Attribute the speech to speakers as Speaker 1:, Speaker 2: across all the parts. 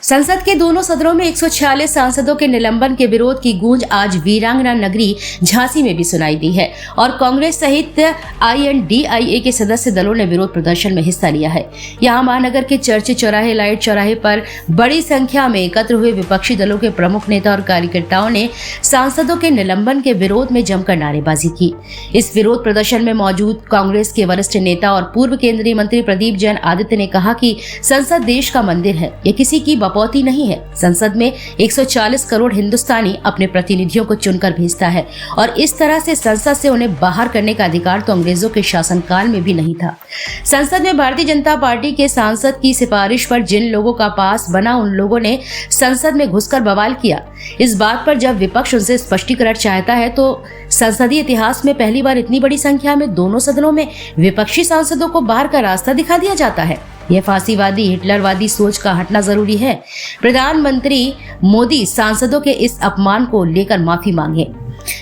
Speaker 1: संसद के दोनों सदनों में 146 सांसदों के निलंबन के विरोध की गूंज आज वीरांगना नगरी झांसी में भी सुनाई दी है और कांग्रेस सहित INDIA के सदस्य दलों ने विरोध प्रदर्शन में हिस्सा लिया है। यहां महानगर के चर्च चौराहे, लाइट चौराहे पर बड़ी संख्या में एकत्र हुए विपक्षी दलों के प्रमुख नेता और कार्यकर्ताओं ने सांसदों के निलंबन के विरोध में जमकर नारेबाजी की। इस विरोध प्रदर्शन में मौजूद कांग्रेस के वरिष्ठ नेता और पूर्व केंद्रीय मंत्री प्रदीप जैन आदित्य ने कहा कि संसद देश का मंदिर है, ये किसी की बपौती नहीं है। संसद में 140 करोड़ हिंदुस्तानी अपने प्रतिनिधियों को चुनकर भेजता है और इस तरह से संसद से उन्हें बाहर करने का अधिकार तो अंग्रेजों के शासनकाल में भी नहीं था। संसद में भारतीय जनता पार्टी के सांसद की सिफारिश पर जिन लोगों का पास बना, उन लोगों ने संसद में घुसकर बवाल किया। इस बात पर जब विपक्ष उनसे स्पष्टीकरण चाहता है तो संसदीय इतिहास में पहली बार इतनी बड़ी संख्या में दोनों सदनों में विपक्षी सांसदों को बाहर का रास्ता दिखा दिया जाता है। यह फांसीवादी हिटलरवादी सोच का हटना जरूरी है। प्रधानमंत्री मोदी सांसदों के इस अपमान को लेकर माफी मांगे।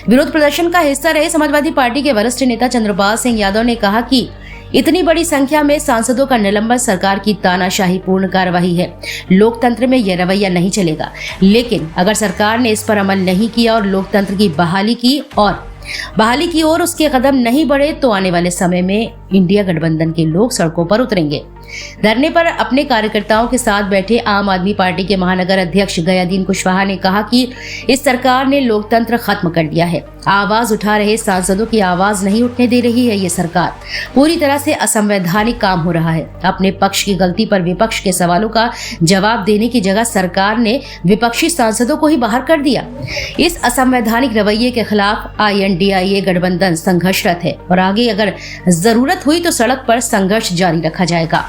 Speaker 1: विरोध प्रदर्शन का हिस्सा रहे समाजवादी पार्टी के वरिष्ठ नेता चंद्रपाल सिंह यादव ने कहा कि इतनी बड़ी संख्या में सांसदों का निलंबन सरकार की तानाशाही पूर्ण कार्रवाई है। लोकतंत्र में यह रवैया नहीं चलेगा, लेकिन अगर सरकार ने इस पर अमल नहीं किया और लोकतंत्र की बहाली की ओर उसके कदम नहीं बढ़े तो आने वाले समय में इंडिया गठबंधन के लोग सड़कों पर उतरेंगे। धरने पर अपने कार्यकर्ताओं के साथ बैठे आम आदमी पार्टी के महानगर अध्यक्ष गयादीन कुशवाहा ने कहा कि इस सरकार ने लोकतंत्र खत्म कर दिया है। आवाज उठा रहे सांसदों की आवाज नहीं उठने दे रही है। ये सरकार पूरी तरह से असंवैधानिक काम हो रहा है। अपने पक्ष की गलती पर विपक्ष के सवालों का जवाब देने की जगह सरकार ने विपक्षी सांसदों को ही बाहर कर दिया। इस असंवैधानिक रवैये के खिलाफ INDIA गठबंधन संघर्षरत है और आगे अगर जरूरत हुई तो सड़क पर संघर्ष जारी रखा जाएगा।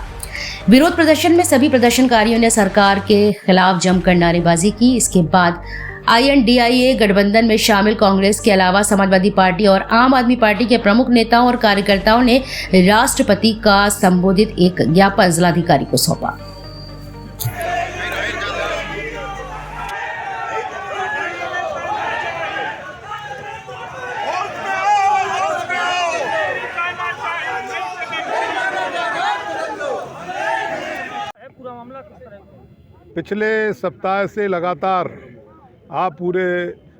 Speaker 1: विरोध प्रदर्शन में सभी प्रदर्शनकारियों ने सरकार के खिलाफ जमकर नारेबाजी की। इसके बाद INDIA गठबंधन में शामिल कांग्रेस के अलावा समाजवादी पार्टी और आम आदमी पार्टी के प्रमुख नेताओं और कार्यकर्ताओं ने राष्ट्रपति का संबोधित एक ज्ञापन जिलाधिकारी को सौंपा।
Speaker 2: पिछले सप्ताह से लगातार आप पूरे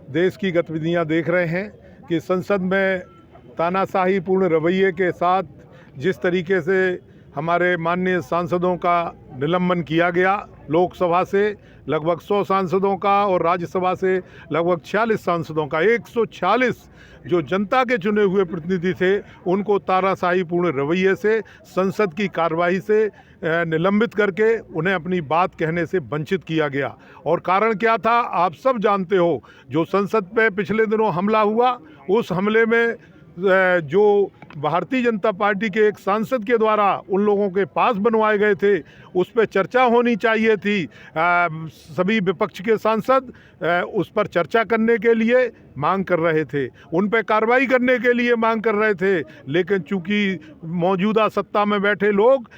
Speaker 2: देश की गतिविधियां देख रहे हैं कि संसद में तानाशाही पूर्ण रवैये के साथ जिस तरीके से हमारे माननीय सांसदों का निलंबन किया गया, लोकसभा से लगभग 100 सांसदों का और राज्यसभा से लगभग 46 सांसदों का, 146 जो जनता के चुने हुए प्रतिनिधि थे, उनको तानाशाही पूर्ण रवैये से, संसद की कार्रवाई से निलंबित करके उन्हें अपनी बात कहने से वंचित किया गया। और कारण क्या था आप सब जानते हो। जो संसद पे पिछले दिनों हमला हुआ, उस हमले में जो भारतीय जनता पार्टी के एक सांसद के द्वारा उन लोगों के पास बनवाए गए थे, उस पर चर्चा होनी चाहिए थी। सभी विपक्ष के सांसद उस पर चर्चा करने के लिए मांग कर रहे थे, उन पर कार्रवाई करने के लिए मांग कर रहे थे, लेकिन चूंकि मौजूदा सत्ता में बैठे लोग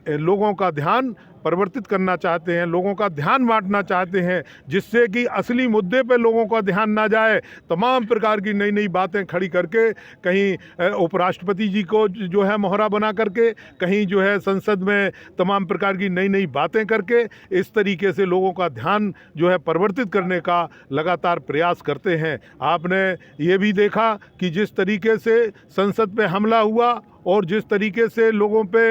Speaker 2: लोगों का ध्यान परिवर्तित करना चाहते हैं, लोगों का ध्यान बांटना चाहते हैं, जिससे कि असली मुद्दे पे लोगों का ध्यान ना जाए। तमाम प्रकार की नई नई बातें खड़ी करके, कहीं उपराष्ट्रपति जी को जो है मोहरा बना करके, कहीं जो है संसद में तमाम प्रकार की नई नई बातें करके, इस तरीके से लोगों का ध्यान जो है परिवर्तित करने का लगातार प्रयास करते हैं। आपने ये भी देखा कि जिस तरीके से संसद पे हमला हुआ और जिस तरीके से लोगों पे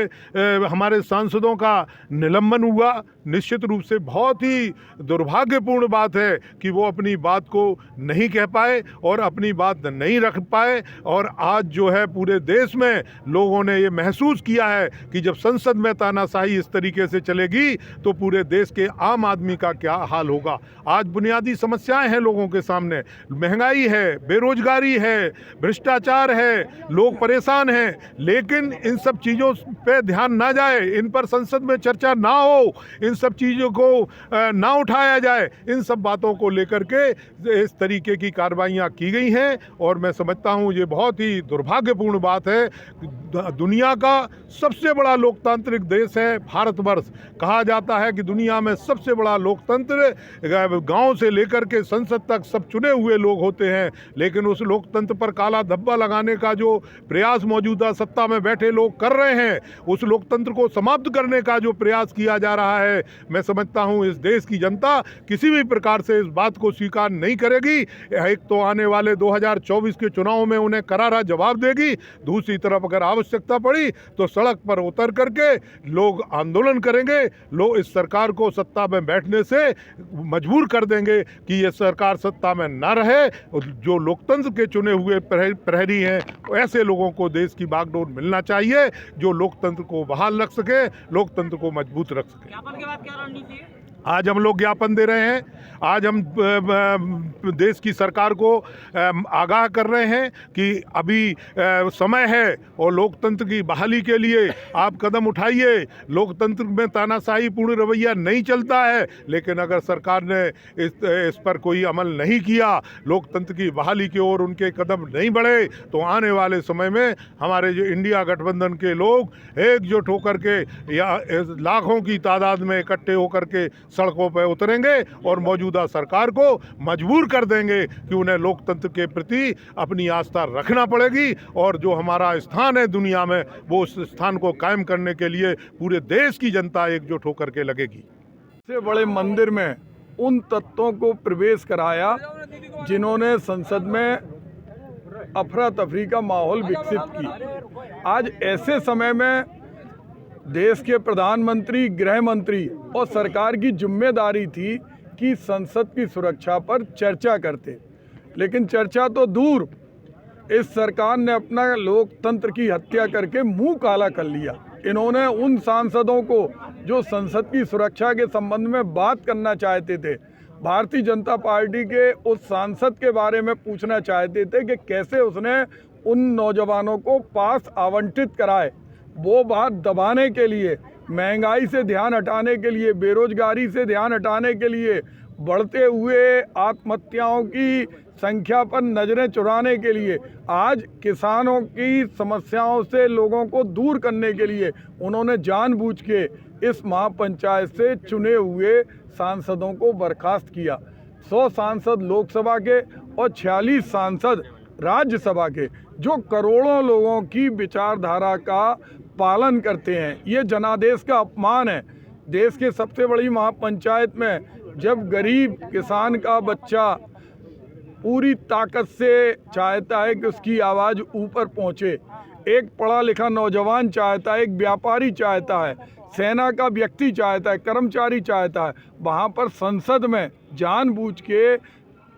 Speaker 2: हमारे सांसदों का निलंबन हुआ, निश्चित रूप से बहुत ही दुर्भाग्यपूर्ण बात है कि वो अपनी बात को नहीं कह पाए और अपनी बात नहीं रख पाए। और आज जो है पूरे देश में लोगों ने ये महसूस किया है कि जब संसद में तानाशाही इस तरीके से चलेगी तो पूरे देश के आम आदमी का क्या हाल होगा। आज बुनियादी समस्याएं हैं लोगों के सामने, महंगाई है, बेरोजगारी है, भ्रष्टाचार है, लोग परेशान हैं, लेकिन इन सब चीज़ों पे ध्यान ना जाए, इन पर संसद में चर्चा ना हो, इन सब चीज़ों को ना उठाया जाए। इन सब बातों को लेकर के इस तरीके की कार्रवाइयाँ की गई हैं और मैं समझता हूँ ये बहुत ही दुर्भाग्यपूर्ण बात है। दुनिया का सबसे बड़ा लोकतांत्रिक देश है भारतवर्ष। कहा जाता है कि दुनिया में सबसे बड़ा लोकतंत्र गांव से लेकर के संसद तक सब चुने हुए लोग होते हैं, लेकिन उस लोकतंत्र पर काला धब्बा लगाने का जो प्रयास मौजूदा सत्ता में बैठे लोग कर रहे हैं, उस लोकतंत्र को समाप्त करने का जो प्रयास किया जा रहा है, मैं समझता हूं इस देश की जनता किसी भी प्रकार से इस बात को स्वीकार नहीं करेगी। एक तो आने वाले 2024 के चुनाव में उन्हें करारा जवाब देगी, दूसरी तरफ अगर आवश्यकता पड़ी तो सड़क पर उतर करके लोग आंदोलन करेंगे, लोग इस सरकार को सत्ता में बैठने से मजबूर कर देंगे कि ये सरकार सत्ता में ना रहे। जो लोकतंत्र के चुने हुए प्रहरी हैं, ऐसे लोगों को देश की बागडोर मिलना चाहिए जो लोकतंत्र को बहाल रख सके, लोकतंत्र को मजबूत रख सके।
Speaker 3: ज्ञापन के बाद क्या रणनीति है?
Speaker 2: आज हम लोग ज्ञापन दे रहे हैं, आज हम देश की सरकार को आगाह कर रहे हैं कि अभी समय है और लोकतंत्र की बहाली के लिए आप कदम उठाइए। लोकतंत्र में तानाशाही पूर्ण रवैया नहीं चलता है, लेकिन अगर सरकार ने इस पर कोई अमल नहीं किया, लोकतंत्र की बहाली की ओर उनके कदम नहीं बढ़े, तो आने वाले समय में हमारे जो इंडिया गठबंधन के लोग एकजुट होकर के या लाखों की तादाद में इकट्ठे होकर के सड़कों पर उतरेंगे और मौजूदा सरकार को मजबूर कर देंगे कि उन्हें लोकतंत्र के प्रति अपनी आस्था रखना पड़ेगी और जो हमारा स्थान है दुनिया में, वो उस स्थान को कायम करने के लिए पूरे देश की जनता एकजुट होकर के लगेगी।
Speaker 4: सबसे बड़े मंदिर में उन तत्वों को प्रवेश कराया जिन्होंने संसद में अफरा तफरी का माहौल विकसित की। आज ऐसे समय में देश के प्रधानमंत्री, गृह मंत्री और सरकार की जिम्मेदारी थी कि संसद की सुरक्षा पर चर्चा करते, लेकिन चर्चा तो दूर, इस सरकार ने अपना लोकतंत्र की हत्या करके मुंह काला कर लिया। इन्होंने उन सांसदों को जो संसद की सुरक्षा के संबंध में बात करना चाहते थे, भारतीय जनता पार्टी के उस सांसद के बारे में पूछना चाहते थे कि कैसे उसने उन नौजवानों को पास आवंटित कराए, वो बात दबाने के लिए, महंगाई से ध्यान हटाने के लिए, बेरोजगारी से ध्यान हटाने के लिए, बढ़ते हुए आत्महत्याओं की संख्या पर नज़रें चुराने के लिए, आज किसानों की समस्याओं से लोगों को दूर करने के लिए उन्होंने जानबूझ के इस महापंचायत से चुने हुए सांसदों को बर्खास्त किया। 100 सांसद लोकसभा के और 46 सांसद राज्यसभा के, जो करोड़ों लोगों की विचारधारा का पालन करते हैं। ये जनादेश का अपमान है। देश के सबसे बड़ी महापंचायत में जब गरीब किसान का बच्चा पूरी ताकत से चाहता है कि उसकी आवाज़ ऊपर पहुंचे, एक पढ़ा लिखा नौजवान चाहता है, एक व्यापारी चाहता है, सेना का व्यक्ति चाहता है, कर्मचारी चाहता है, वहाँ पर संसद में जानबूझ के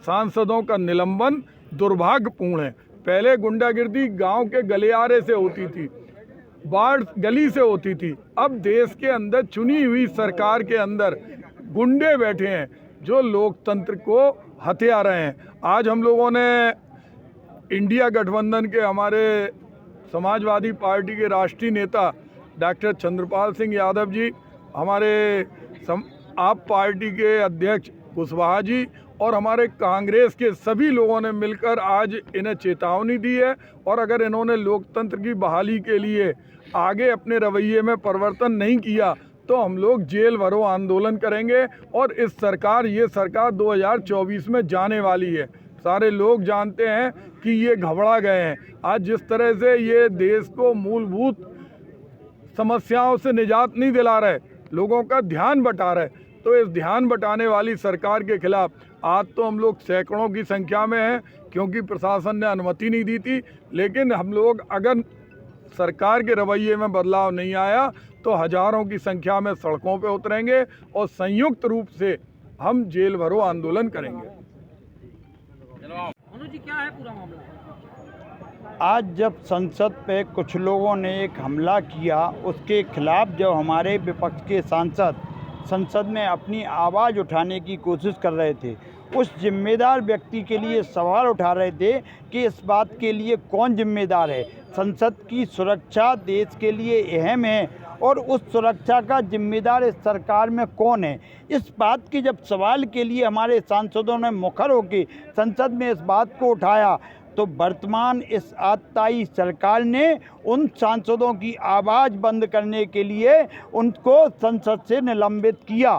Speaker 4: सांसदों का निलंबन दुर्भाग्यपूर्ण है। पहले गुंडागिर्दी गांव के गलियारे से होती थी, बाढ़ गली से होती थी, अब देश के अंदर चुनी हुई सरकार के अंदर गुंडे बैठे हैं जो लोकतंत्र को हथिया रहे हैं। आज हम लोगों ने इंडिया गठबंधन के, हमारे समाजवादी पार्टी के राष्ट्रीय नेता डॉक्टर चंद्रपाल सिंह यादव जी, हमारे आप पार्टी के अध्यक्ष कुशवाहा जी और हमारे कांग्रेस के सभी लोगों ने मिलकर आज इन्हें चेतावनी दी है, और अगर इन्होंने लोकतंत्र की बहाली के लिए आगे अपने रवैये में परिवर्तन नहीं किया तो हम लोग जेल भरो आंदोलन करेंगे। और इस सरकार, ये सरकार 2024 में जाने वाली है। सारे लोग जानते हैं कि ये घबरा गए हैं। आज जिस तरह से ये देश को मूलभूत समस्याओं से निजात नहीं दिला रहे, लोगों का ध्यान बटा रहे, तो इस ध्यान बटाने वाली सरकार के खिलाफ आज तो हम लोग सैकड़ों की संख्या में हैं, क्योंकि प्रशासन ने अनुमति नहीं दी थी। लेकिन हम लोग, अगर सरकार के रवैये में बदलाव नहीं आया तो हजारों की संख्या में सड़कों पे उतरेंगे और संयुक्त रूप से हम जेल भरो आंदोलन करेंगे।
Speaker 3: मनोज जी, क्या है पूरा मामला?
Speaker 5: आज जब संसद पे कुछ लोगों ने एक हमला किया, उसके खिलाफ जब हमारे विपक्ष के सांसद संसद में अपनी आवाज़ उठाने की कोशिश कर रहे थे, उस जिम्मेदार व्यक्ति के लिए सवाल उठा रहे थे कि इस बात के लिए कौन जिम्मेदार है। संसद की सुरक्षा देश के लिए अहम है और उस सुरक्षा का जिम्मेदार इस सरकार में कौन है। इस बात की जब सवाल के लिए हमारे सांसदों ने मुखर होकर संसद में इस बात को उठाया, तो वर्तमान इस आताई सरकार ने उन सांसदों की आवाज़ बंद करने के लिए उनको संसद से निलंबित किया।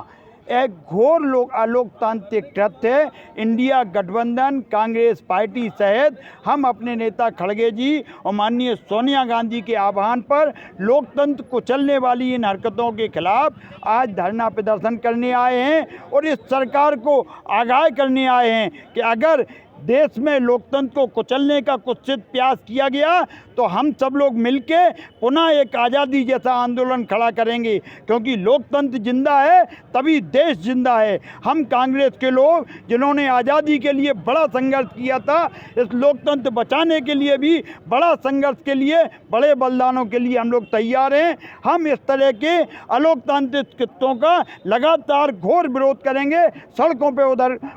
Speaker 5: एक घोर अलोकतांत्रिक कृत्य है। इंडिया गठबंधन कांग्रेस पार्टी सहित हम अपने नेता खड़गे जी और माननीय सोनिया गांधी के आह्वान पर लोकतंत्र को चलने वाली इन हरकतों के खिलाफ आज धरना प्रदर्शन करने आए हैं और इस सरकार को आगाह करने आए हैं कि अगर देश में लोकतंत्र को कुचलने का कुत्सित प्रयास किया गया तो हम सब लोग मिलके पुनः एक आज़ादी जैसा आंदोलन खड़ा करेंगे, क्योंकि लोकतंत्र जिंदा है तभी देश जिंदा है। हम कांग्रेस के लोग जिन्होंने आज़ादी के लिए बड़ा संघर्ष किया था, इस लोकतंत्र बचाने के लिए भी बड़ा संघर्ष के लिए बड़े बलिदानों के लिए हम लोग तैयार हैं। हम इस तरह के अलोकतांत्रिक कृत्यों का लगातार घोर विरोध करेंगे, सड़कों पर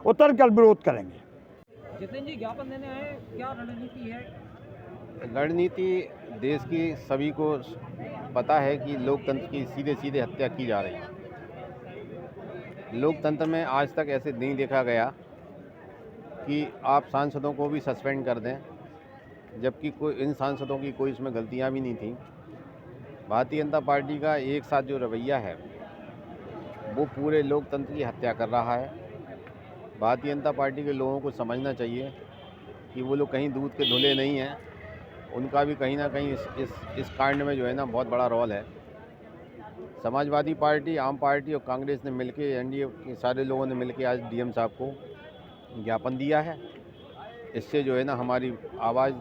Speaker 5: उतर कर विरोध करेंगे।
Speaker 3: जितेंद्र जी ज्ञापन देने आए, क्या रणनीति है?
Speaker 6: रणनीति देश की सभी को पता है कि लोकतंत्र की सीधे सीधे हत्या की जा रही है। लोकतंत्र में आज तक ऐसे नहीं देखा गया कि आप सांसदों को भी सस्पेंड कर दें, जबकि कोई इन सांसदों की कोई इसमें गलतियां भी नहीं थी। भारतीय जनता पार्टी का एक साथ जो रवैया है वो पूरे लोकतंत्र की हत्या कर रहा है। भारतीय जनता पार्टी के लोगों को समझना चाहिए कि वो लोग कहीं दूध के धुले नहीं हैं, उनका भी कहीं ना कहीं इस कांड में जो है ना बहुत बड़ा रोल है। समाजवादी पार्टी, आम पार्टी और कांग्रेस ने मिलके, एनडीए के सारे लोगों ने मिलके आज डीएम साहब को ज्ञापन दिया है। इससे जो है ना हमारी आवाज़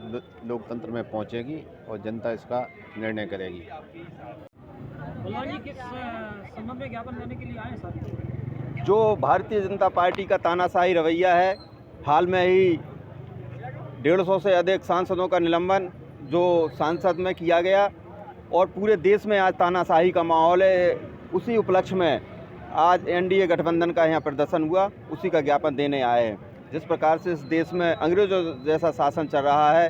Speaker 6: लोकतंत्र में पहुंचेगी और जनता इसका निर्णय करेगी।
Speaker 3: बलवान जी किस संबंध में ज्ञापन देने के लिए आए सर?
Speaker 7: जो भारतीय जनता पार्टी का तानाशाही रवैया है, हाल में ही 150 से अधिक सांसदों का निलंबन जो सांसद में किया गया और पूरे देश में आज तानाशाही का माहौल है, उसी उपलक्ष्य में आज एनडीए गठबंधन का यहाँ प्रदर्शन हुआ, उसी का ज्ञापन देने आए हैं। जिस प्रकार से इस देश में अंग्रेजों जैसा शासन चल रहा है,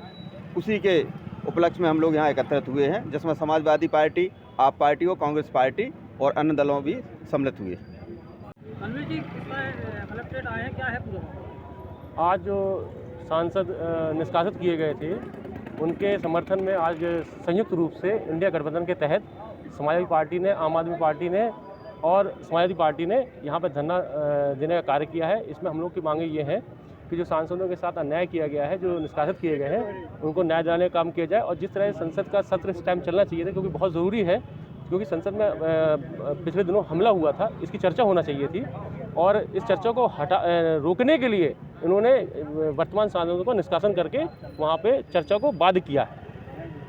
Speaker 7: उसी के उपलक्ष्य में हम लोग यहाँ एकत्रित हुए हैं, जिसमें समाजवादी पार्टी, आप पार्टी और कांग्रेस पार्टी और अन्य दलों भी सम्मिलित हुए।
Speaker 3: अनिल जी कलेक्ट्रेट आए हैं, क्या है पूरा?
Speaker 8: आज जो सांसद निष्कासित किए गए थे उनके समर्थन में आज संयुक्त रूप से इंडिया गठबंधन के तहत समाजवादी पार्टी ने, आम आदमी पार्टी ने और समाजवादी पार्टी ने यहाँ पर धरना देने का कार्य किया है। इसमें हम लोग की मांगे ये हैं कि जो सांसदों के साथ अन्याय किया गया है, जो निष्कासित किए गए हैं, उनको न्याय दिलाने का काम किया जाए और जिस तरह संसद का सत्र इस टाइम चलना चाहिए था, क्योंकि बहुत ज़रूरी है, क्योंकि संसद में पिछले दिनों हमला हुआ था, इसकी चर्चा होना चाहिए थी और इस चर्चा को रोकने के लिए इन्होंने वर्तमान सांसदों को निष्कासन करके वहाँ पे चर्चा को बाधित किया है।